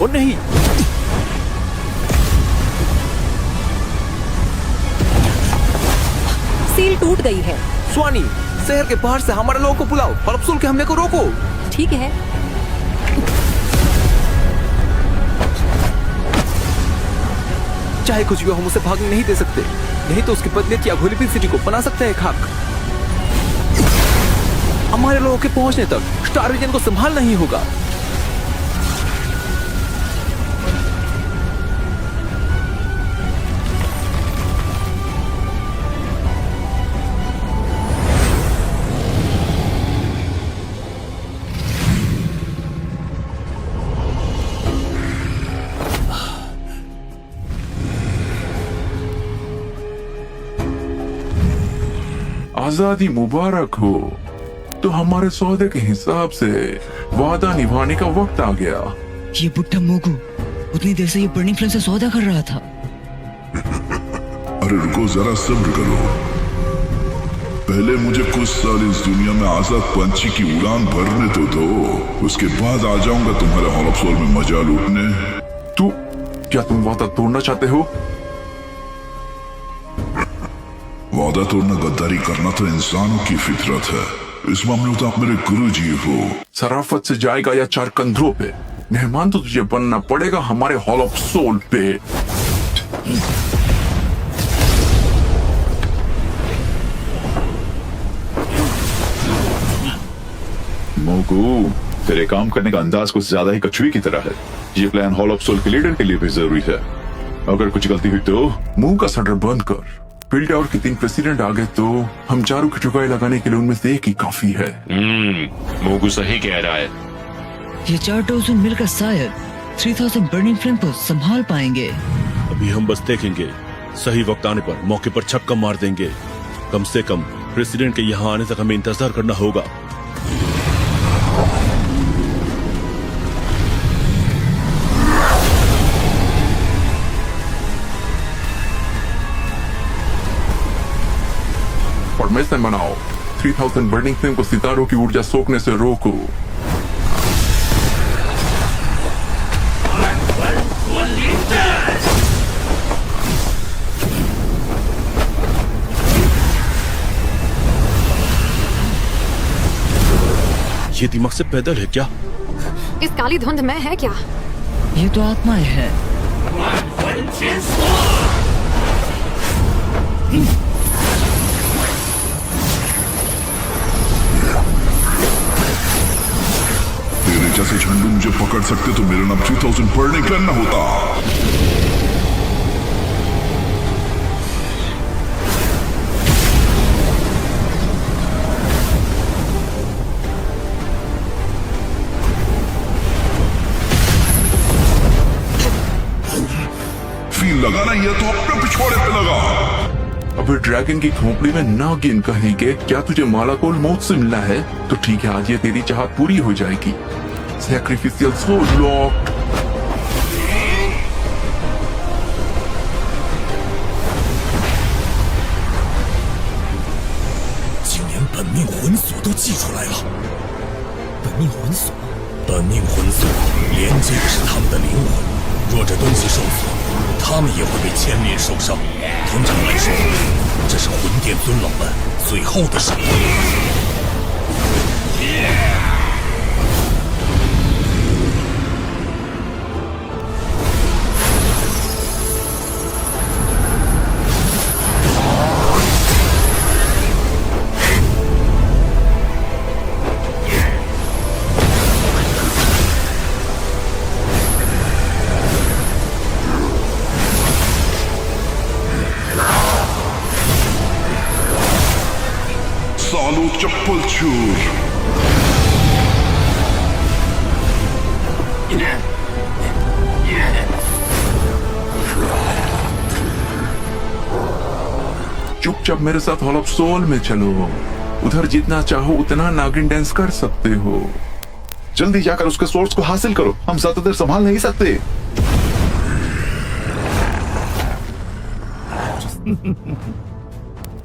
और नहीं। सील टूट गई है। स्वानी, शहर के बाहर से हमारे लोगों को बुलाओ और अफसूल के हमले को रोको। ठीक है। चाहे कुछ भी हो, हम उसे भागने नहीं दे सकते, नहीं तो उसके बदले या घोलीपी सिटी को बना सकते हैं खाक। हमारे लोगों के पहुंचने तक स्टार विजन को संभालना ही होगा। आजादी मुबारक हो। तो हमारे सौदे के हिसाब से वादा निभाने का वक्त आ गया। ये बुढ़ा मोगू उतनी देर से ये बर्निंग फ्लेम से सौदा कर रहा था। अरे रुको, जरा सब्र करो। पहले मुझे कुछ साल इस दुनिया में आजाद पंछी की उड़ान भरने तो दो, उसके बाद आ जाऊंगा तुम्हारे हॉल ऑफ सोल में मजा लूटने। तू क्या तुम वादा तोड़ना चाहते हो? वादा तोड़ना, गद्दारी करना तो इंसानों की फितरत है। इस मामले में तो आप मेरे गुरु जी हो। शराफत से जाएगा या चार कंधों पे? मेहमान तो तुझे बनना पड़ेगा हमारे हॉल ऑफ सोल पे। मोगू, तेरे काम करने का अंदाज कुछ ज्यादा ही कछुई की तरह है। ये प्लान हॉल ऑफ सोल के लीडर के लिए भी जरूरी है। अगर कुछ गलती हुई तो मुंह का शटर बंद कर। फील्ड और के 3 प्रेसिडेंट आ गए तो हम चारों की चुकाई लगाने के लिए उनमें से एक ही काफी है। मोगू सही कह रहा है। ये 4 डोजन मिलकर शायद 3000 बर्निंग फ्लेम को संभाल पाएंगे। अभी हम बस देखेंगे, सही वक्त आने पर मौके पर छक्का मार देंगे। कम से कम प्रेसिडेंट के यहाँ आने तक हमें इंतजार करना होगा। फॉर्मेशन बनाओ। 3000 बर्निंग फ्लेम को सितारों की ऊर्जा सोखने से रोको। ये दिमाग से पैदल है क्या? इस काली धुंध में है क्या? ये तो आत्माएं हैं। तेरे जैसे झंडू मुझे पकड़ सकते तो मेरा नाम 3000 बर्निंग फ्लेम न होता। फील लगा ना, ये तो अपने पिछवाड़े पे लगा। अबे ड्रैगन की खोपड़ी में नागिन कहेंगे। क्या तुझे मालाकोल मौत से मिला है? तो ठीक है, आज ये तेरी चाहत पूरी हो जाएगी। सैक्रिफिशियल सोल लॉक।本命魂锁连接的是他们的灵魂，若这东西受损，他们也会被牵连受伤。通常来说，这是魂殿尊老们最后的审判。सालों चप्पल चूर। चुपचाप मेरे साथ हॉल ऑफ सोल में चलो। उधर जितना चाहो उतना नागिन डांस कर सकते हो। जल्दी जाकर उसके सोर्स को हासिल करो, हम ज्यादा देर संभाल नहीं सकते।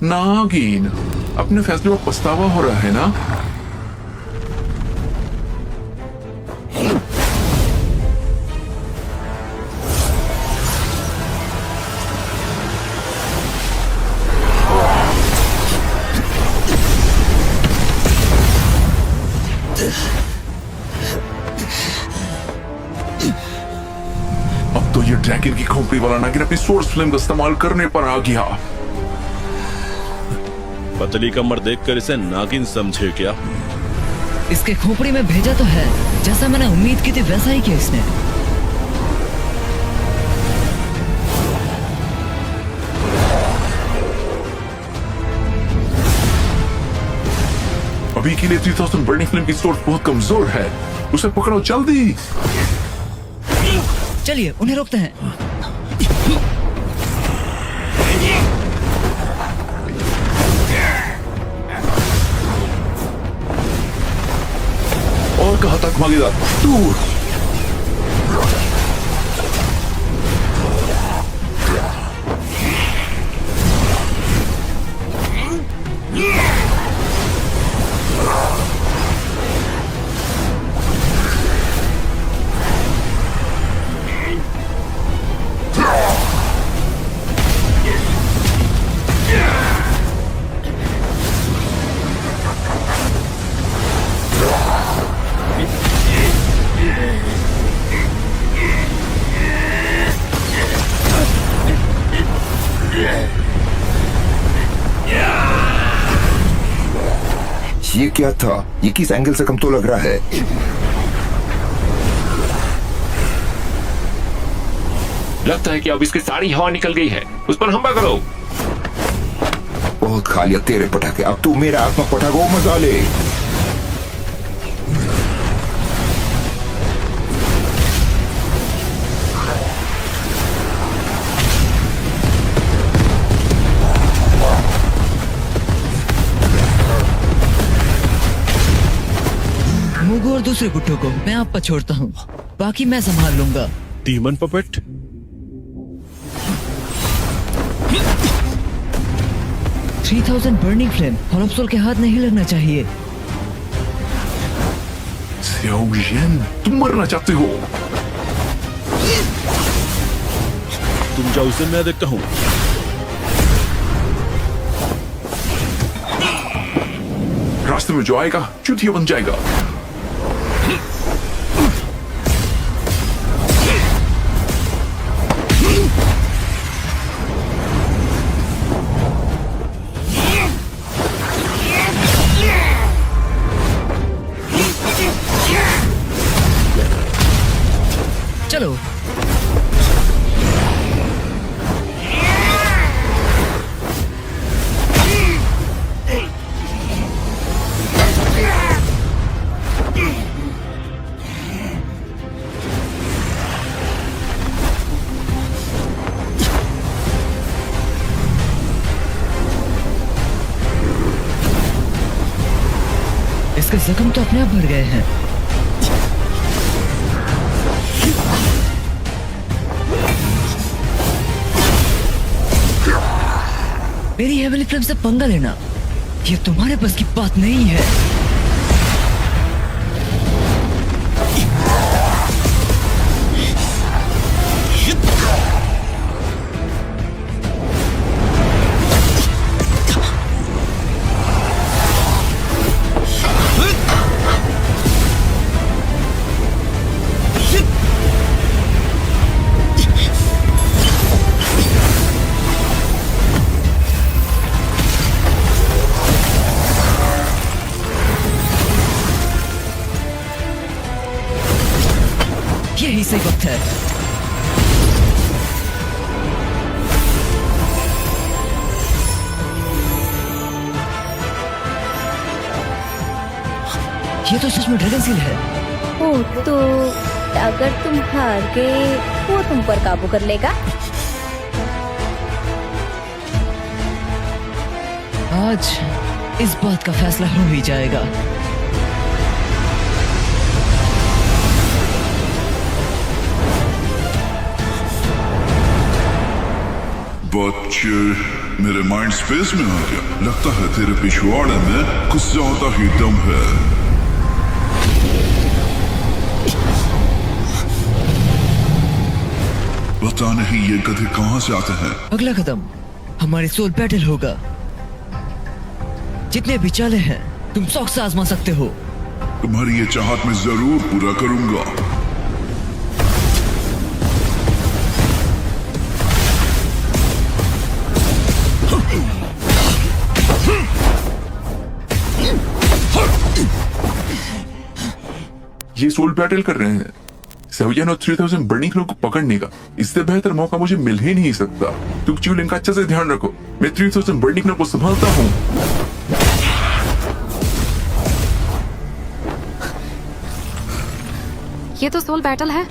नागिन, अपने फैसले पर पछतावा हो रहा है ना? खोपड़ी वाला नागिन अपनी सोर्स फ्लेम का इस्तेमाल करने पर आ गया। पतली कमर देखकर इसे नागिन समझे क्या? इसके खोपड़ी में भेजा तो है, जैसा मैंने उम्मीद की थी वैसा ही किया इसने। अभी के लिए 3000 बर्निंग फ्लेम की सोर्स बहुत कमजोर है, उसे पकड़ो जल्दी। चलिए उन्हें रोकते हैं। और कहां तक भागेगा? दूर। ये क्या था? ये किस एंगल से कम तो लग रहा है? लगता है कि अब इसकी सारी हवा निकल गई है। उस पर हमला करो। बहुत खा लिया तेरे पटाखे, अब तू मेरा आत्मा पटाखों मजा ले। मुगु और दूसरे गुट्टों को मैं आप पर छोड़ता हूँ, बाकी मैं संभाल लूंगा। Demon puppet? 3000 बर्निंग फ्लेम हॉलोप्सोल के हाथ नहीं लगना चाहिए। ज़ियाओजिन, तुम मरना चाहते हो? तुम जाओ, उसे मैं देखता हूँ। रास्ते में जो आएगा चूतिया बन जाएगा। चलो इसके जख्म तो अपने आप भर गए हैं। मेरी हेवनली फ्लेम से पंगा लेना ये तुम्हारे बस की बात नहीं है। यही सही वक्त है। ये तो सच में ड्रैगन सील है। ओ, तो अगर तुम हार गए वो तुम पर काबू कर लेगा। आज इस बात का फैसला हो ही जाएगा। बच्चे, मेरे माइंड स्पेस में आ गया। लगता है तेरे पिछवाड़े में कुछ ज्यादा ही दम है। पता नहीं ये गधे कहां से आते हैं। अगला कदम हमारी सोल बैटल होगा। जितने भी चाले हैं तुम शौक से आजमा सकते हो। तुम्हारी ये चाहत मैं जरूर पूरा करूंगा। ये सोल बैटल कर रहे हैं सेवियन और 3000 बर्निंग फ्लेम को पकड़ने का। इससे बेहतर मौका मुझे मिल ही नहीं सकता। तुम च्यूलिंग का अच्छे से ध्यान रखो, मैं 3000 बर्निंग फ्लेम को संभालता हूँ। ये तो सोल बैटल है।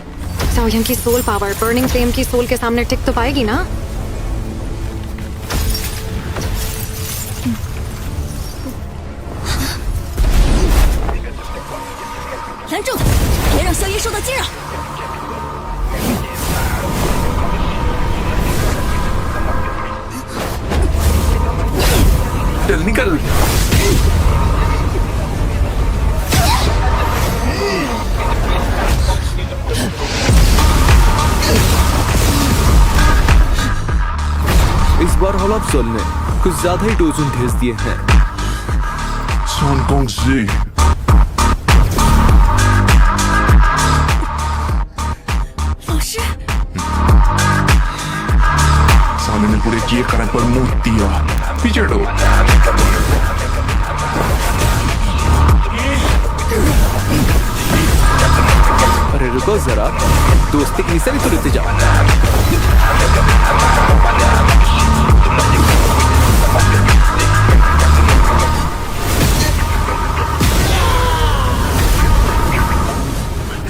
साओयन की सोल पावर बर्निंग फ्लेम की सोल के सामने टिक तो पाएगी ना? चल निकल। इस बार हॉलॉप सोल ने कुछ ज्यादा ही डोजन भेज दिए हैं। सोन कोंग जी, साले ने पूरे किए करंट पर मुंह दिया। पीछे हटो। अरे रुको जरा, दोस्ती की निशानी तो लेते जाओ।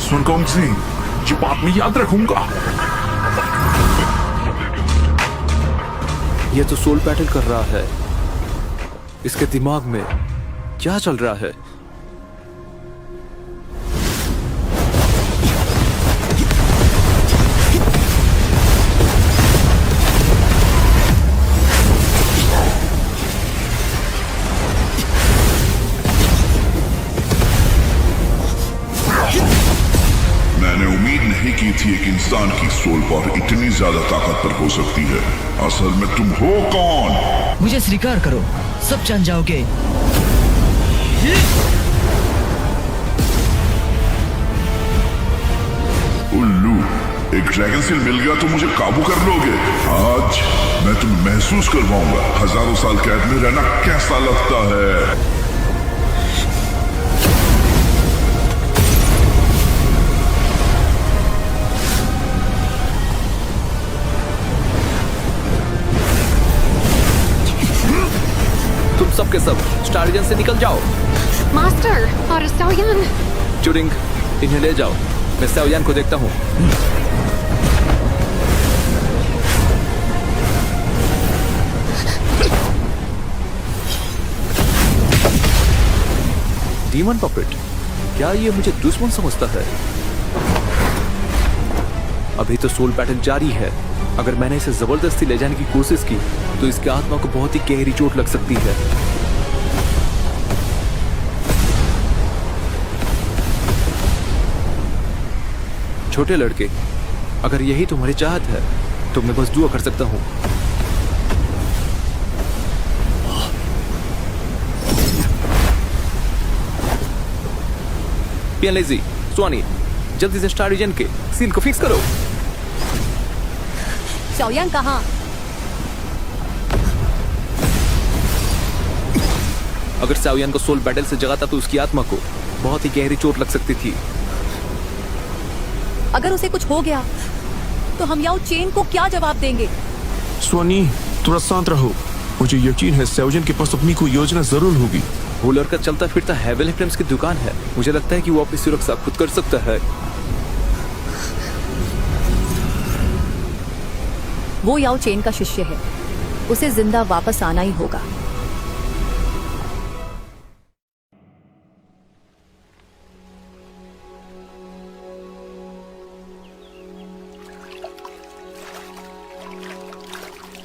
सोन कोंग जी, ये बात मैं याद रखूंगा। ये तो सोल बैटल कर रहा है। इसके दिमाग में क्या चल रहा है? मैंने उम्मीद नहीं की थी एक इंसान की सोल पावर इतनी ज्यादा ताकतवर हो सकती है। असल में तुम हो कौन? मुझे स्वीकार करो, सब जान जाओगे। उल्लू, एक ड्रैगन सील मिल गया तो मुझे काबू कर लोगे। आज मैं तुम्हें महसूस करवाऊंगा हजारों साल कैद में रहना कैसा लगता है। सबके सब स्टार रीजन से निकल जाओ। मास्टर और साओयन। चुरिंग, इन्हें ले जाओ, मैं साओयन को देखता हूँ। डीमन पपेट, क्या ये मुझे दुश्मन समझता है? अभी तो सोल बैटल जारी है। अगर मैंने इसे जबरदस्ती ले जाने की कोशिश की तो इसकी आत्मा को बहुत ही गहरी चोट लग सकती है। छोटे लड़के, अगर यही तुम्हारी चाहत है तो मैं बस दुआ कर सकता हूं। पियालेजी, स्वानी, जल्दी से स्टार रीजन के सील को फिक्स करो। साओयन कहाँ? अगर साओयन को सोल बैटल से जगाता तो उसकी आत्मा को बहुत ही गहरी चोट लग सकती थी। अगर उसे कुछ हो गया तो हम याओ चेन को क्या जवाब देंगे? स्वानी, थोड़ा शांत रहो। मुझे यकीन है साओयन के पास अपनी कोई योजना जरूर होगी। वो लड़का चलता फिरता हेवल फ्रेम्स की दुकान है। मुझे लगता है कि वो अपनी सुरक्षा खुद कर सकता है। वो याओ चेन का शिष्य है, उसे जिंदा वापस आना ही होगा।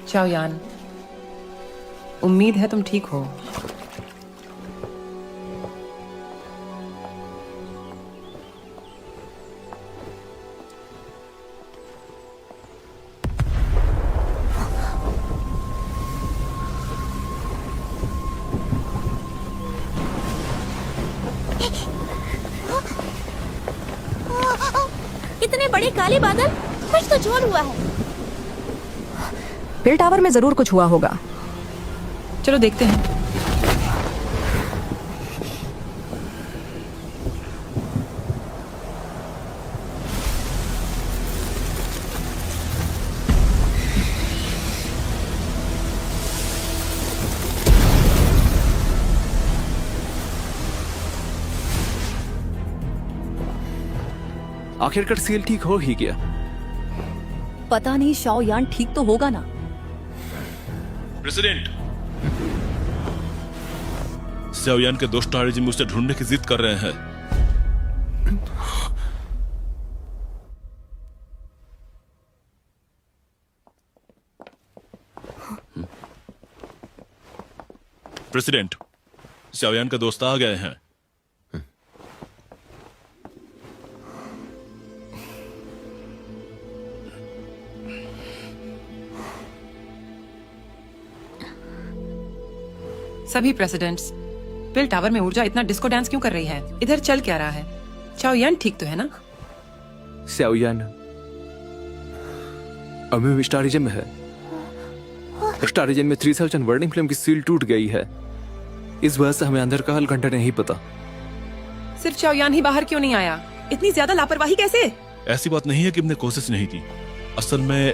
चाओयान, उम्मीद है तुम ठीक हो। इतने बड़े काले बादल, कुछ तो झोल हुआ है। बेल टावर में जरूर कुछ हुआ होगा। चलो देखते हैं। आखिरकार सील ठीक हो ही गया। पता नहीं शाओ यान ठीक तो होगा ना। प्रेसिडेंट, सेओयान के दो स्टार एजेंट मुझसे ढूंढने की जिद कर रहे हैं। प्रेसिडेंट, सेओयान के दोस्त आ गए हैं। सभी प्रेसिडेंट्स, बिल टावर में ऊर्जा इतना डिस्को डांस क्यों कर रही है? इधर चल क्या रहा है? चाओयान ठीक तो है ना? सेओयान अभी भी स्टार रीजन में है। स्टार रीजन में 3000 बर्निंग फ्लेम की सील टूट गई है। इस वजह से हमें अंदर का हल घंटा नहीं पता। सिर्फ चाओयान ही बाहर क्यों नहीं आया? इतनी ज्यादा लापरवाही कैसे? ऐसी बात नहीं है कि हमने कोशिश नहीं की। असल में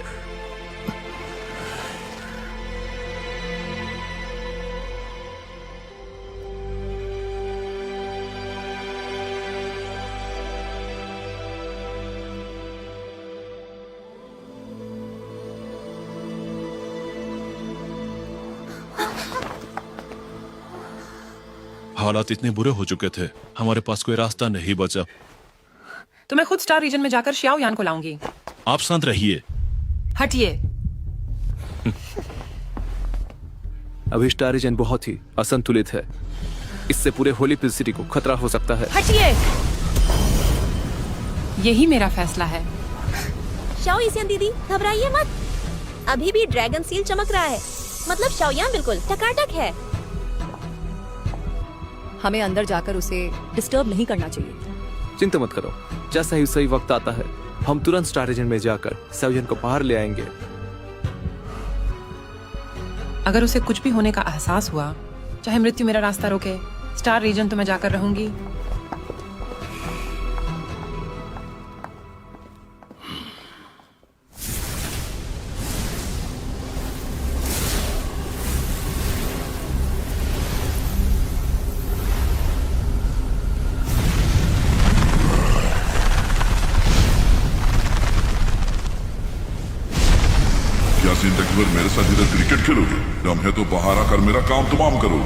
हालात इतने बुरे हो चुके थे, हमारे पास कोई रास्ता नहीं बचा। तो मैं खुद स्टार रीजन में जाकर शियाओ यान को लाऊंगी। आप शांत रहिए। हटिए। अभी स्टार रीजन बहुत ही असंतुलित है। इससे पूरे होली पिल सिटी को खतरा हो सकता है। हटिए। यही मेरा फैसला है। शाओयान दीदी, घबराइए मत। अभी भी ड्रैगन सील चमक रहा है। मतलब शाओयान बिल्कुल टकाटक है। हमें अंदर जाकर उसे डिस्टर्ब नहीं करना चाहिए। चिंता मत करो, जैसा ही सही वक्त आता है हम तुरंत स्टार रीजन में जाकर सेओयान को बाहर ले आएंगे। अगर उसे कुछ भी होने का एहसास हुआ, चाहे मृत्यु मेरा रास्ता रोके, स्टार रीजन तो मैं जाकर रहूंगी। क्या जिंदगी भर मेरे साथ इधर क्रिकेट खेलोगे? दम है तो बाहर आकर मेरा काम तमाम करो।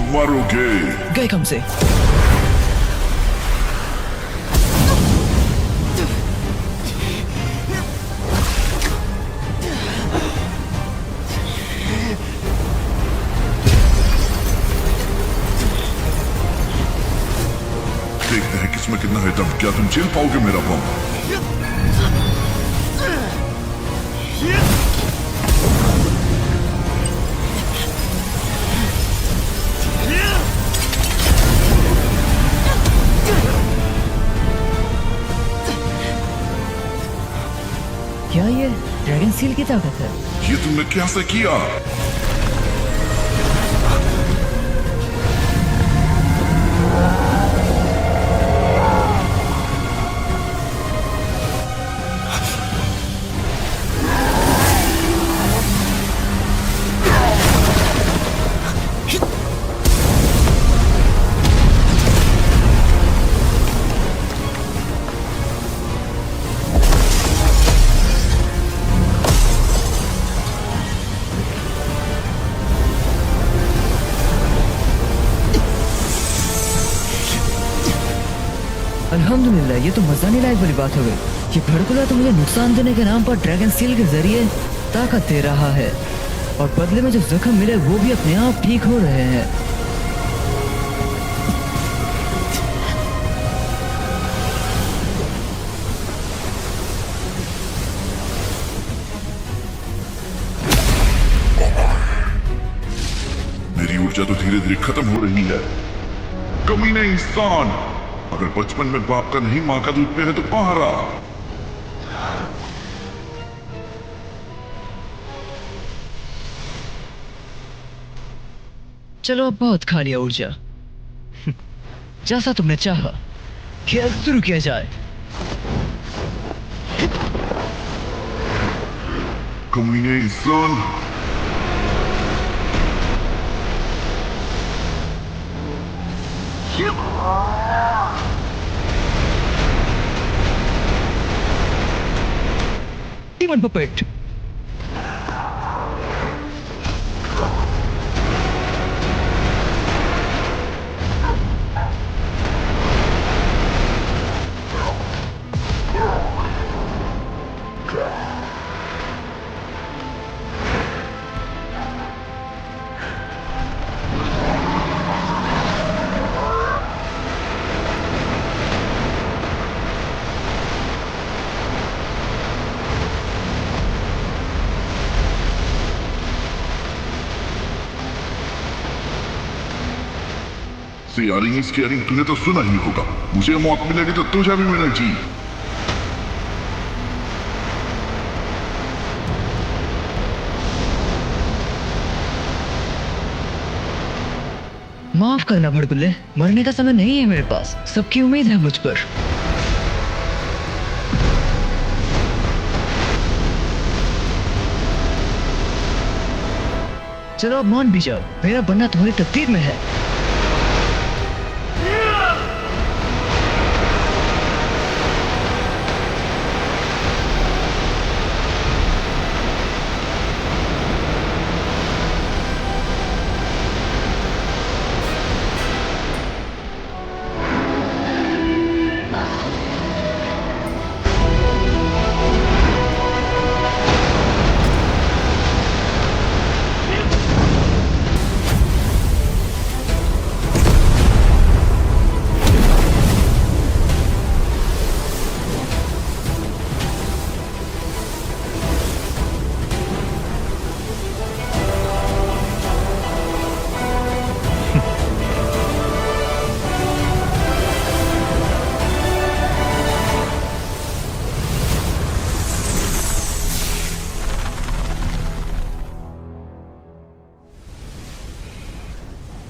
मरोगे। गए कम से। देखते हैं किसमें कितना है दम। क्या तुम झेल पाओगे मेरा बम? क्या ये ड्रैगन सील की ताकत है? ये तुमने कैसे किया? अल्हम्दुलिल्लाह, ये तो मजाने लायक वाली बात हो गई। ये भड़कुला तो मुझे नुकसान देने के नाम पर ड्रैगन सील के जरिए ताकत दे रहा है, और बदले में जो जख्म मिले वो भी अपने आप ठीक हो रहे हैं। मेरी ऊर्जा तो धीरे धीरे खत्म हो रही है। कमीने इंसान, अगर बचपन में बाप का नहीं माँ का दूध पे है तो कहाँ रहा? चलो अब बहुत खा लिया ऊर्जा। जैसा तुमने चाहा, खेल शुरू किया जाए। कमीने इंसान, Demon puppet. Sharing is caring तूने तो सुना ही होगा। मुझे मौत मिलेगी तो तुझे भी मिलेगी। माफ करना भड़कुल्ले, मरने का समय नहीं है मेरे पास। सबकी उम्मीद है मुझ पर। चलो अब मान भी जाओ, मेरा बनना तुम्हारी तकदीर में है।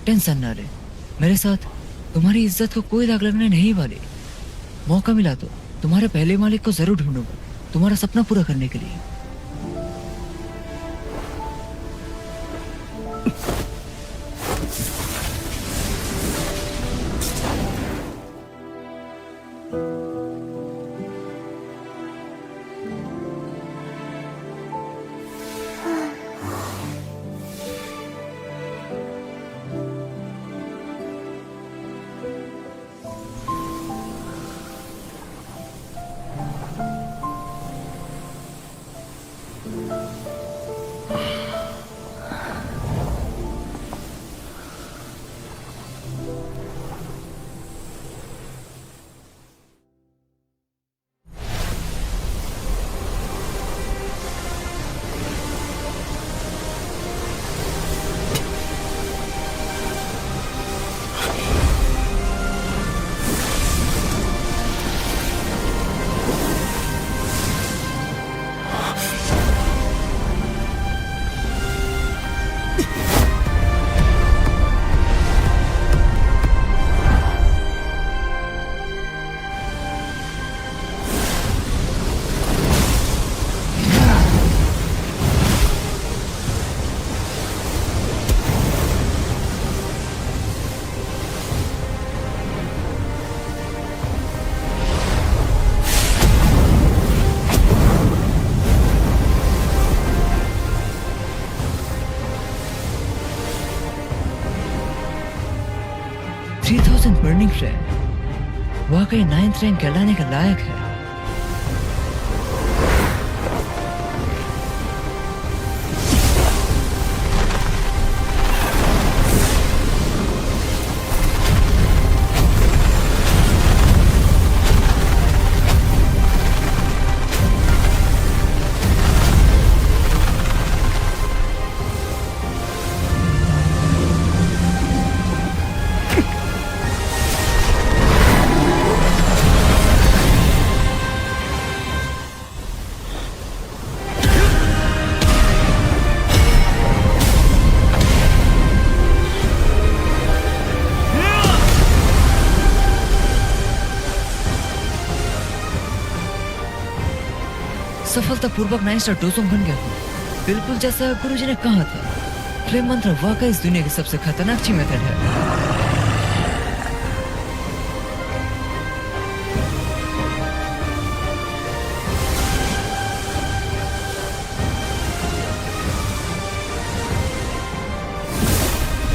टेंशन ना ले, मेरे साथ तुम्हारी इज्जत को कोई दाग लगने नहीं वाली। मौका मिला तो तुम्हारे पहले मालिक को जरूर ढूंढूंगा, तुम्हारा सपना पूरा करने के लिए। बर्निंग फ्लेम वाकई 9th रैंक कहलाने का लायक है। सफलतापूर्वक 9 स्टार डोजोंग बन गया हूँ, बिल्कुल जैसा गुरुजी ने कहा था। फ्लेम मंत्र वाकई इस दुनिया की सबसे खतरनाक ची मेथड है।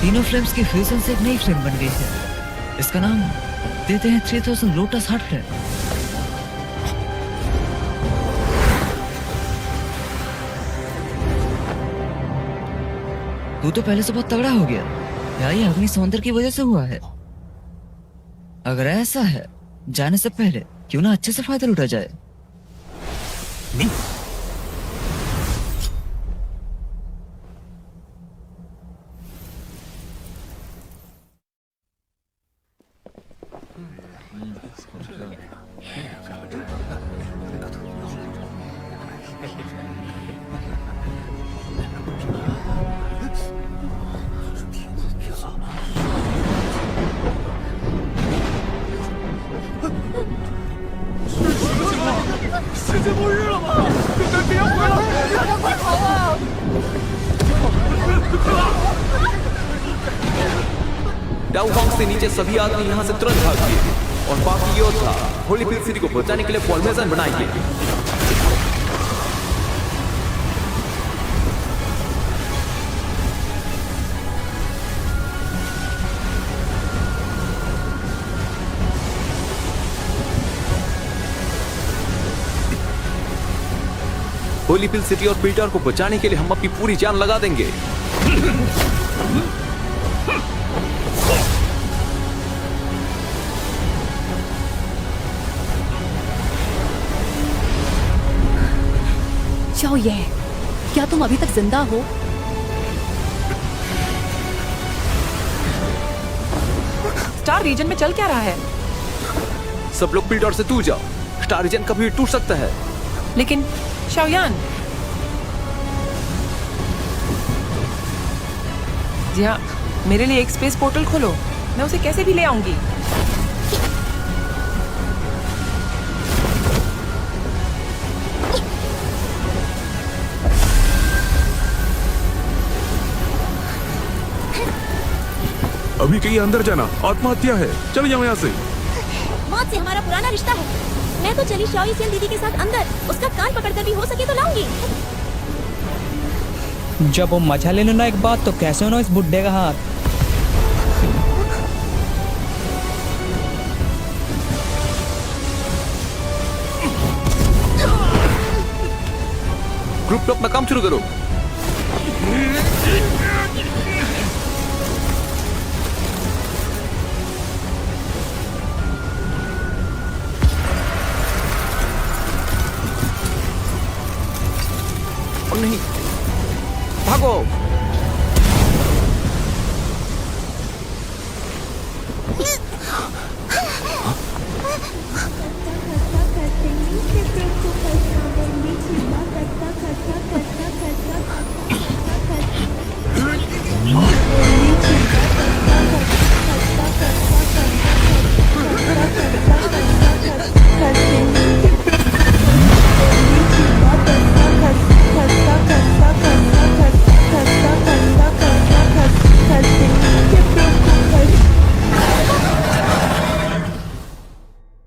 तीनों फ्लेम्स की फ्यूजन से एक नई फ्लेम बन गई है। इसका नाम देते हैं 3000 लोटस हार्ट फ्लेम। तू तो पहले से बहुत तगड़ा हो गया, या ये अग्नि समुद्र की वजह से हुआ है? अगर ऐसा है, जाने से पहले क्यों ना अच्छे से फायदा लूटा जाए। डाउहांग से नीचे सभी आदमी यहाँ से तुरंत भागिए और बाकी योद्धा होली पिल सिटी को बचाने के लिए फॉर्मेशन बनाएंगे। होली पिल सिटी और पीटर को बचाने के लिए हम अपनी पूरी जान लगा देंगे। चाओ ये, क्या तुम अभी तक जिंदा हो? स्टार रीजन में चल क्या रहा है? सब लोग पीटर से दूर जाओ, स्टार रीजन कभी भी टूट सकता है। लेकिन शाओयान। जी हाँ, मेरे लिए एक स्पेस पोर्टल खोलो, मैं उसे कैसे भी ले आऊंगी। अभी कहीं अंदर जाना आत्महत्या है, चल जाओ यहाँ से। मौत से हमारा पुराना रिश्ता है। मैं तो चली शाओ सियल दीदी के साथ अंदर, उसका कान पकड़कर भी हो सके तो लाऊंगी। जब वो मजा ले लो ना एक बात, तो कैसे हो इस बुड्ढे का हाथ। ग्रुप अपना काम शुरू करो। और नहीं, भागो।